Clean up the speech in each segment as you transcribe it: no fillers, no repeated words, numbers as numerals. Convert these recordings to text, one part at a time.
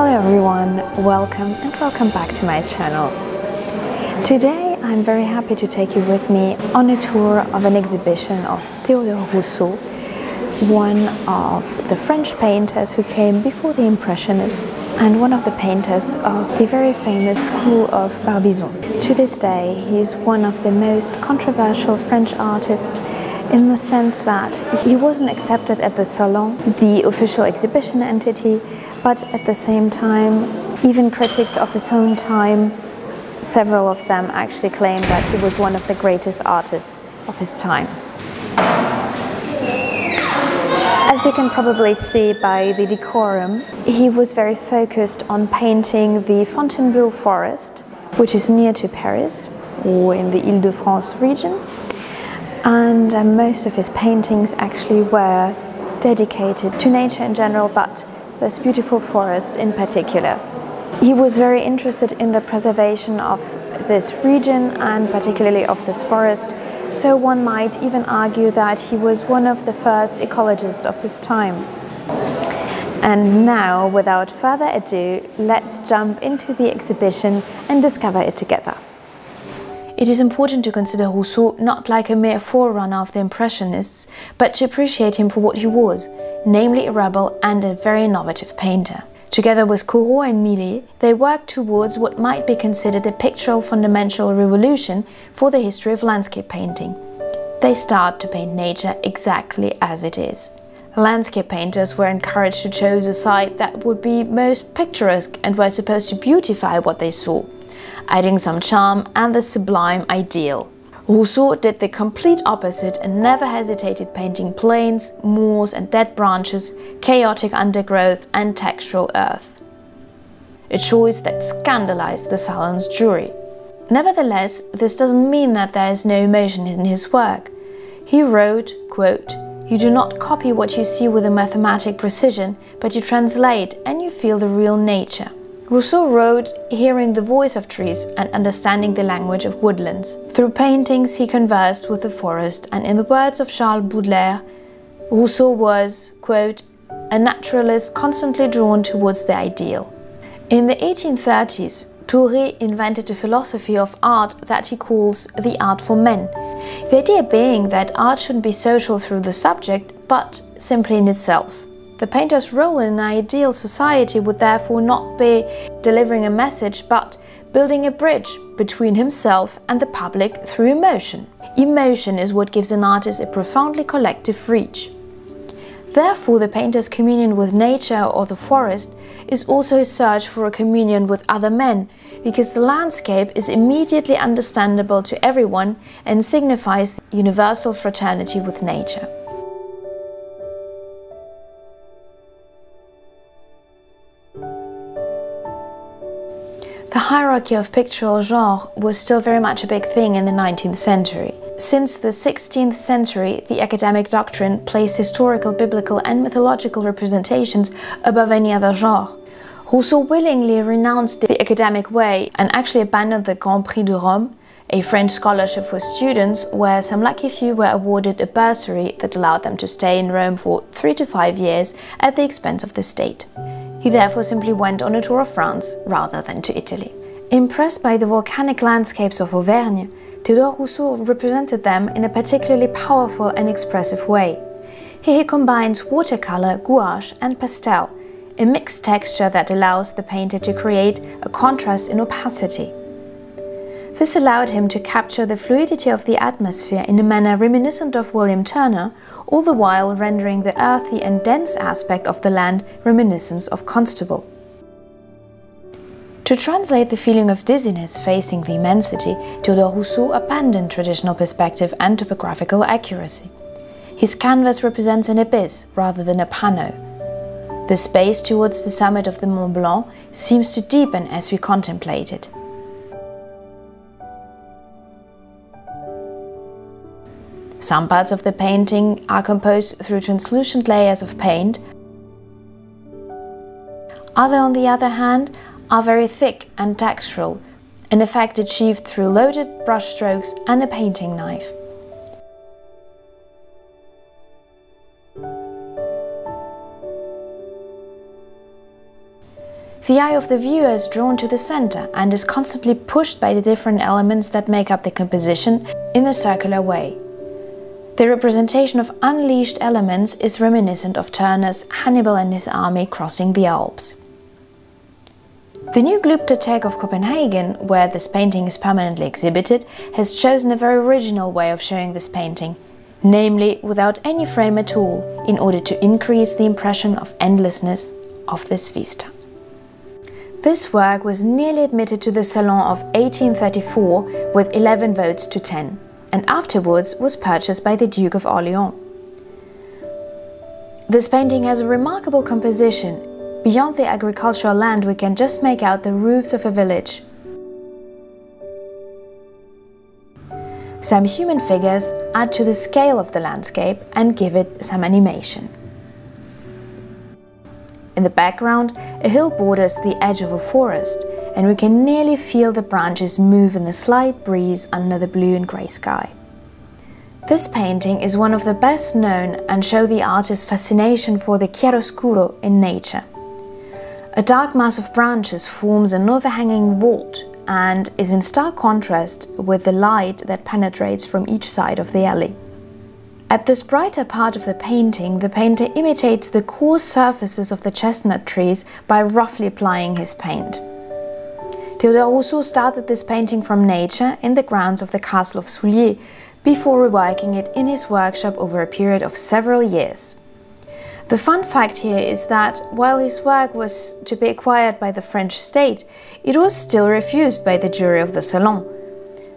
Hello everyone, welcome back to my channel. Today I'm very happy to take you with me on a tour of an exhibition of Théodore Rousseau, one of the French painters who came before the impressionists and one of the painters of the very famous School of Barbican. To this day he is one of the most controversial French artists in the sense that he wasn't accepted at the Salon, the official exhibition entity, but at the same time, even critics of his own time, several of them actually claim that he was one of the greatest artists of his time. As you can probably see by the decorum, he was very focused on painting the Fontainebleau forest, which is near to Paris, or in the Île-de-France region. And most of his paintings actually were dedicated to nature in general, but this beautiful forest in particular. He was very interested in the preservation of this region and particularly of this forest, so one might even argue that he was one of the first ecologists of his time. And now, without further ado, let's jump into the exhibition and discover it together. It is important to consider Rousseau not like a mere forerunner of the Impressionists, but to appreciate him for what he was, namely a rebel and a very innovative painter. Together with Corot and Millet, they worked towards what might be considered a pictorial fundamental revolution for the history of landscape painting. They start to paint nature exactly as it is. Landscape painters were encouraged to choose a site that would be most picturesque and were supposed to beautify what they saw, adding some charm and the sublime ideal. Rousseau did the complete opposite and never hesitated painting plains, moors and dead branches, chaotic undergrowth and textural earth. A choice that scandalized the Salon's jury. Nevertheless, this doesn't mean that there is no emotion in his work. He wrote, quote, "You do not copy what you see with a mathematic precision, but you translate and you feel the real nature." Rousseau wrote, hearing the voice of trees and understanding the language of woodlands. Through paintings he conversed with the forest, and in the words of Charles Baudelaire, Rousseau was, quote, "a naturalist constantly drawn towards the ideal." In the 1830s, Thoré invented a philosophy of art that he calls the art for men. The idea being that art shouldn't be social through the subject, but simply in itself. The painter's role in an ideal society would therefore not be delivering a message, but building a bridge between himself and the public through emotion. Emotion is what gives an artist a profoundly collective reach. Therefore, the painter's communion with nature or the forest is also a search for a communion with other men, because the landscape is immediately understandable to everyone and signifies the universal fraternity with nature. The hierarchy of pictorial genre was still very much a big thing in the 19th century. Since the 16th century, the academic doctrine placed historical, biblical and mythological representations above any other genre. Rousseau willingly renounced the academic way and actually abandoned the Grand Prix de Rome, a French scholarship for students where some lucky few were awarded a bursary that allowed them to stay in Rome for 3 to 5 years at the expense of the state. He therefore simply went on a tour of France rather than to Italy. Impressed by the volcanic landscapes of Auvergne, Théodore Rousseau represented them in a particularly powerful and expressive way. Here he combines watercolor, gouache and pastel, a mixed texture that allows the painter to create a contrast in opacity. This allowed him to capture the fluidity of the atmosphere in a manner reminiscent of William Turner, all the while rendering the earthy and dense aspect of the land reminiscent of Constable. To translate the feeling of dizziness facing the immensity, Théodore Rousseau abandoned traditional perspective and topographical accuracy. His canvas represents an abyss rather than a panneau. The space towards the summit of the Mont Blanc seems to deepen as we contemplate it. Some parts of the painting are composed through translucent layers of paint. Others, on the other hand, are very thick and textural, an effect achieved through loaded brushstrokes and a painting knife. The eye of the viewer is drawn to the center and is constantly pushed by the different elements that make up the composition in a circular way. The representation of unleashed elements is reminiscent of Turner's Hannibal and his army crossing the Alps. The new Glyptothek of Copenhagen, where this painting is permanently exhibited, has chosen a very original way of showing this painting, namely without any frame at all, in order to increase the impression of endlessness of this vista. This work was nearly admitted to the Salon of 1834 with 11 votes to 10, and afterwards was purchased by the Duke of Orléans. This painting has a remarkable composition. Beyond the agricultural land, we can just make out the roofs of a village. Some human figures add to the scale of the landscape and give it some animation. In the background, a hill borders the edge of a forest, and we can nearly feel the branches move in the slight breeze under the blue and grey sky. This painting is one of the best known and shows the artist's fascination for the chiaroscuro in nature. A dark mass of branches forms an overhanging vault and is in stark contrast with the light that penetrates from each side of the alley. At this brighter part of the painting, the painter imitates the coarse surfaces of the chestnut trees by roughly applying his paint. Théodore Rousseau started this painting from nature in the grounds of the castle of Souliers, before reworking it in his workshop over a period of several years. The fun fact here is that while his work was to be acquired by the French state, it was still refused by the jury of the Salon.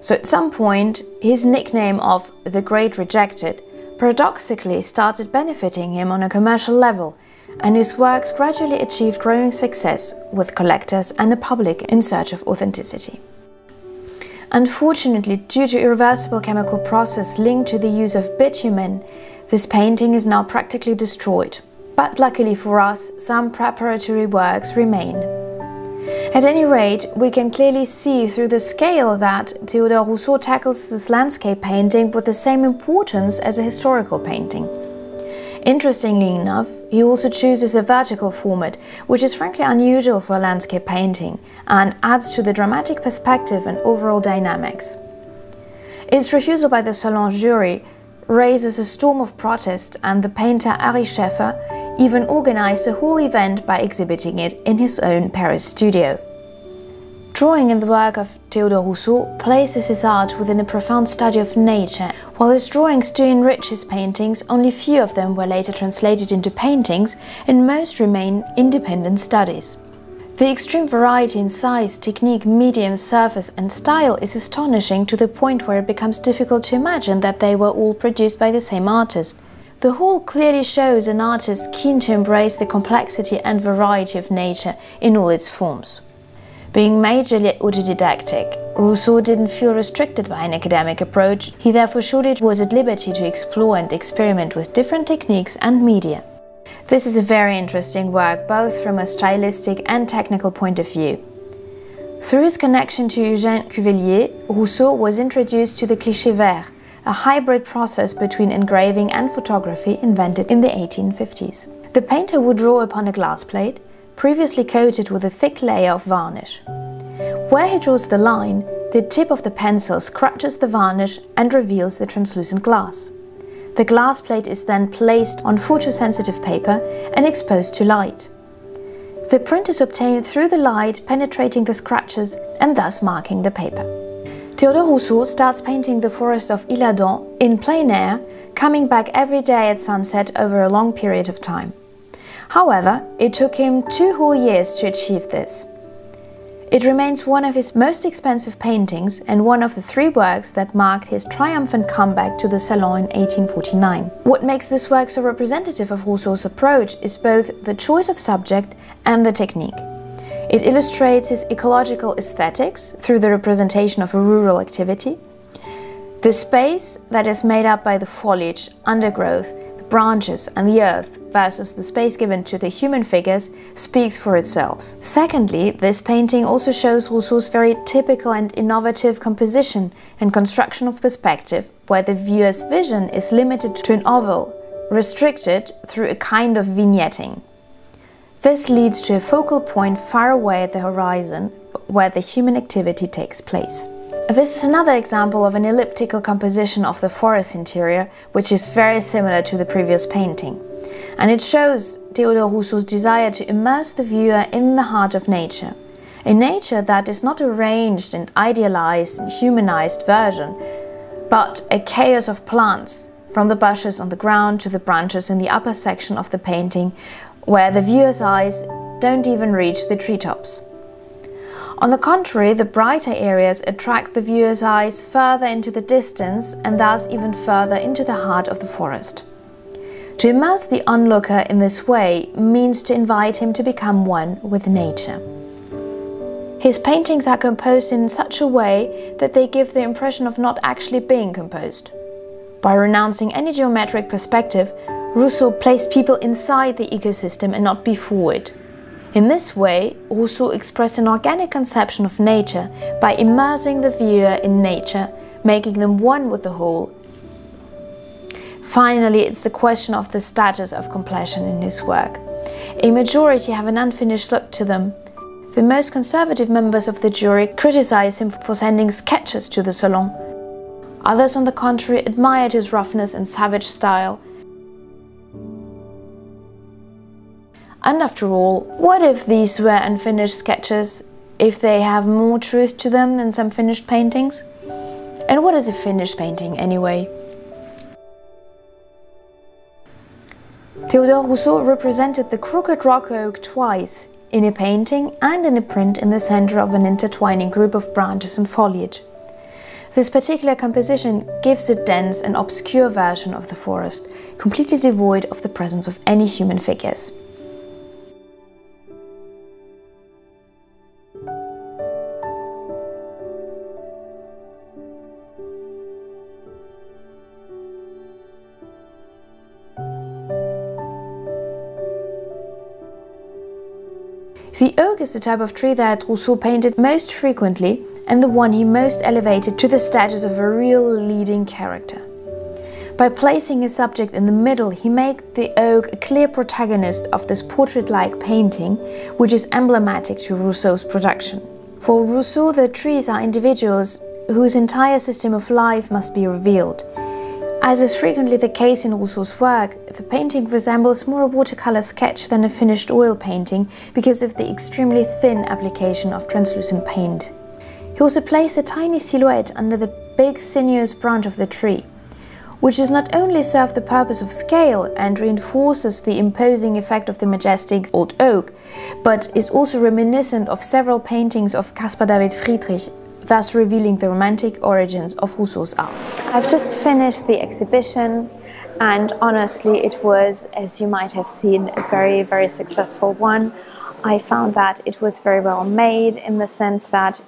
So at some point, his nickname of the Great Rejected paradoxically started benefiting him on a commercial level, and his works gradually achieved growing success with collectors and a public in search of authenticity. Unfortunately, due to irreversible chemical process linked to the use of bitumen, this painting is now practically destroyed, but luckily for us, some preparatory works remain. At any rate, we can clearly see through the scale that Théodore Rousseau tackles this landscape painting with the same importance as a historical painting. Interestingly enough, he also chooses a vertical format, which is frankly unusual for a landscape painting, and adds to the dramatic perspective and overall dynamics. Its refusal by the Salon jury raises a storm of protest, and the painter Ary Scheffer even organized a whole event by exhibiting it in his own Paris studio. Drawing in the work of Théodore Rousseau places his art within a profound study of nature. While his drawings do enrich his paintings, only few of them were later translated into paintings, and most remain independent studies. The extreme variety in size, technique, medium, surface and style is astonishing, to the point where it becomes difficult to imagine that they were all produced by the same artist. The whole clearly shows an artist keen to embrace the complexity and variety of nature in all its forms. Being majorly autodidactic, Rousseau didn't feel restricted by an academic approach. He therefore showed it was at liberty to explore and experiment with different techniques and media. This is a very interesting work, both from a stylistic and technical point of view. Through his connection to Eugène Cuvelier, Rousseau was introduced to the cliché vert, a hybrid process between engraving and photography invented in the 1850s. The painter would draw upon a glass plate, previously coated with a thick layer of varnish. Where he draws the line, the tip of the pencil scratches the varnish and reveals the translucent glass. The glass plate is then placed on photosensitive paper and exposed to light. The print is obtained through the light penetrating the scratches and thus marking the paper. Théodore Rousseau starts painting the forest of Isle-Adam in plein air, coming back every day at sunset over a long period of time. However, it took him 2 whole years to achieve this. It remains one of his most expensive paintings and one of the 3 works that marked his triumphant comeback to the Salon in 1849. What makes this work so representative of Rousseau's approach is both the choice of subject and the technique. It illustrates his ecological aesthetics through the representation of a rural activity. The space that is made up by the foliage, undergrowth, branches and the earth versus the space given to the human figures speaks for itself. Secondly, this painting also shows Rousseau's very typical and innovative composition and construction of perspective, where the viewer's vision is limited to an oval, restricted through a kind of vignetting. This leads to a focal point far away at the horizon, where the human activity takes place. This is another example of an elliptical composition of the forest interior, which is very similar to the previous painting. And it shows Théodore Rousseau's desire to immerse the viewer in the heart of nature. A nature that is not arranged and idealized and humanized version, but a chaos of plants, from the bushes on the ground to the branches in the upper section of the painting, where the viewer's eyes don't even reach the treetops. On the contrary, the brighter areas attract the viewer's eyes further into the distance and thus even further into the heart of the forest. To immerse the onlooker in this way means to invite him to become one with nature. His paintings are composed in such a way that they give the impression of not actually being composed. By renouncing any geometric perspective, Rousseau placed people inside the ecosystem and not before it. In this way, Rousseau expressed an organic conception of nature by immersing the viewer in nature, making them one with the whole. Finally, it's the question of the status of completion in his work. A majority have an unfinished look to them. The most conservative members of the jury criticized him for sending sketches to the Salon. Others, on the contrary, admired his roughness and savage style. And after all, what if these were unfinished sketches, if they have more truth to them than some finished paintings? And what is a finished painting anyway? Théodore Rousseau represented the crooked rock oak twice, in a painting and in a print in the center of an intertwining group of branches and foliage. This particular composition gives a dense and obscure version of the forest, completely devoid of the presence of any human figures. The oak is the type of tree that Rousseau painted most frequently and the one he most elevated to the status of a real leading character. By placing his subject in the middle, he made the oak a clear protagonist of this portrait-like painting, which is emblematic to Rousseau's production. For Rousseau, the trees are individuals whose entire system of life must be revealed. As is frequently the case in Rousseau's work, the painting resembles more a watercolor sketch than a finished oil painting because of the extremely thin application of translucent paint. He also placed a tiny silhouette under the big sinuous branch of the tree, which does not only serve the purpose of scale and reinforces the imposing effect of the majestic old oak, but is also reminiscent of several paintings of Caspar David Friedrich, thus revealing the romantic origins of Rousseau's art. I've just finished the exhibition, and honestly it was, as you might have seen, a very, very successful one. I found that it was very well made in the sense that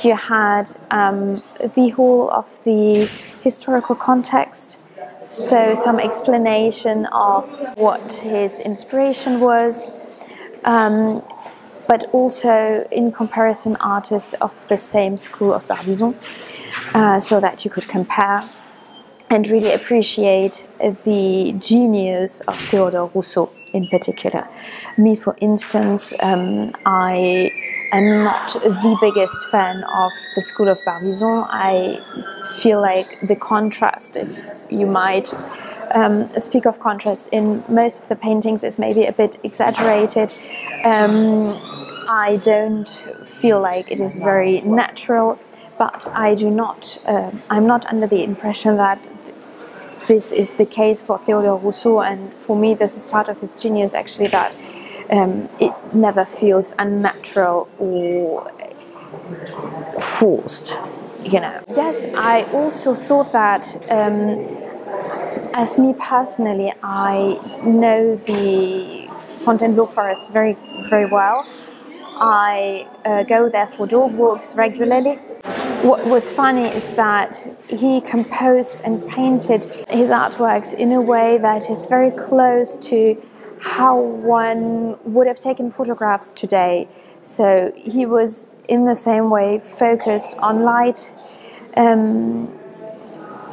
you had the whole of the historical context, so some explanation of what his inspiration was, but also in comparison artists of the same School of Barbican, so that you could compare and really appreciate the genius of Théodore Rousseau in particular. Me, for instance, I am not the biggest fan of the School of Barbican. I feel like the contrast, if you might speak of contrast, in most of the paintings is maybe a bit exaggerated. I don't feel like it is very natural, but I'm not under the impression that this is the case for Théodore Rousseau, and for me this is part of his genius actually, that it never feels unnatural or forced, you know. Yes, I also thought that as me personally, I know the Fontainebleau forest very, very well. I go there for dog walks regularly. What was funny is that he composed and painted his artworks in a way that is very close to how one would have taken photographs today. So he was in the same way focused on light.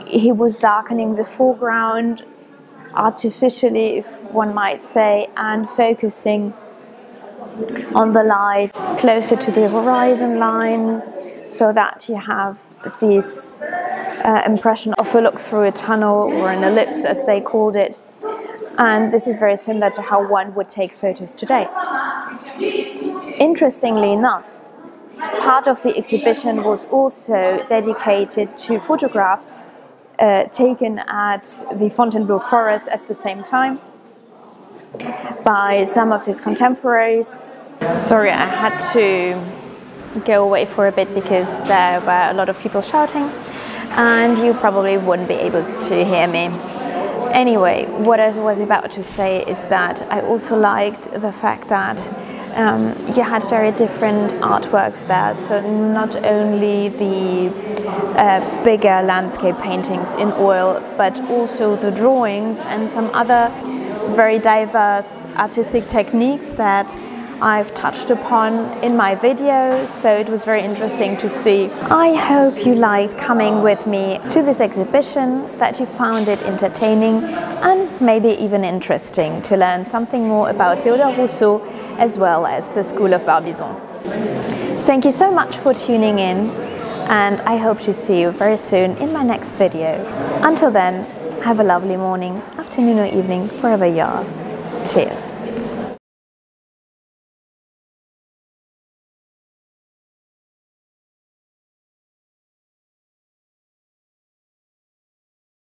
He was darkening the foreground artificially, if one might say, and focusing on the light, closer to the horizon line, so that you have this impression of a look through a tunnel or an ellipse, as they called it. And this is very similar to how one would take photos today. Interestingly enough, part of the exhibition was also dedicated to photographs taken at the Fontainebleau forest at the same time by some of his contemporaries. Sorry, I had to go away for a bit because there were a lot of people shouting and you probably wouldn't be able to hear me. Anyway, what I was about to say is that I also liked the fact that you had very different artworks there, so not only the bigger landscape paintings in oil, but also the drawings and some other very diverse artistic techniques that I've touched upon in my video, so it was very interesting to see. I hope you liked coming with me to this exhibition, that you found it entertaining and maybe even interesting to learn something more about Théodore Rousseau as well as the School of Barbican. Thank you so much for tuning in, and I hope to see you very soon in my next video. Until then, have a lovely morning, afternoon or evening, wherever you are. Cheers!